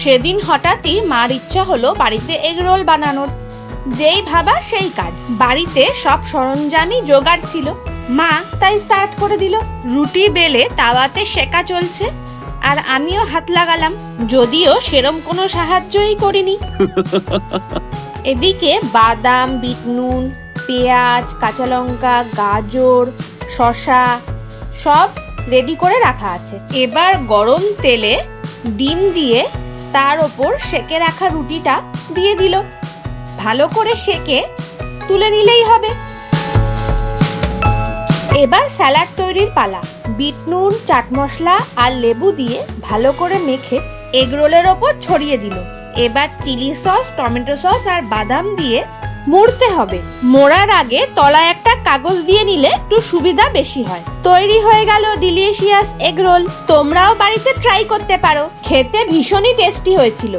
সেদিন হঠাৎই মার ইচ্ছা হলো বাড়িতে এগরোল বানানোর। যেই ভাবা সেই কাজ, বাড়িতে সব সরঞ্জামই জোগাড় ছিল। মা তাই স্টার্ট করে দিল। রুটি বেলে তাওয়াতে সেকা চলছে, আর আমিও হাত লাগালাম, যদিও সেরম কোনো সাহায্যই করিনি। এদিকে বাদাম, বিট নুন, পেঁয়াজ, কাঁচা লঙ্কা, গাজর, শসা সব রেডি করে রাখা আছে। এবার গরম তেলে ডিম দিয়ে তার ওপর সেকে রাখা রুটিটা দিয়ে দিল। ভালো করে সেকে তুলে নিলেই হবে। এবার স্যালাড তৈরির পালা। বিট নুন, চাট মশলা আর লেবু দিয়ে ভালো করে মেখে এগরোলের ওপর ছড়িয়ে দিল। এবার চিলি সস, টমেটো সস আর বাদাম দিয়ে মুড়তে হবে। মোড়ার আগে তলায় একটা কাগজ দিয়ে নিলে একটু সুবিধা বেশি হয়। তৈরি হয়ে গেল ডিলিশিয়াস এগরোল। তোমরাও বাড়িতে ট্রাই করতে পারো, খেতে ভীষণই টেস্টি হয়েছিল।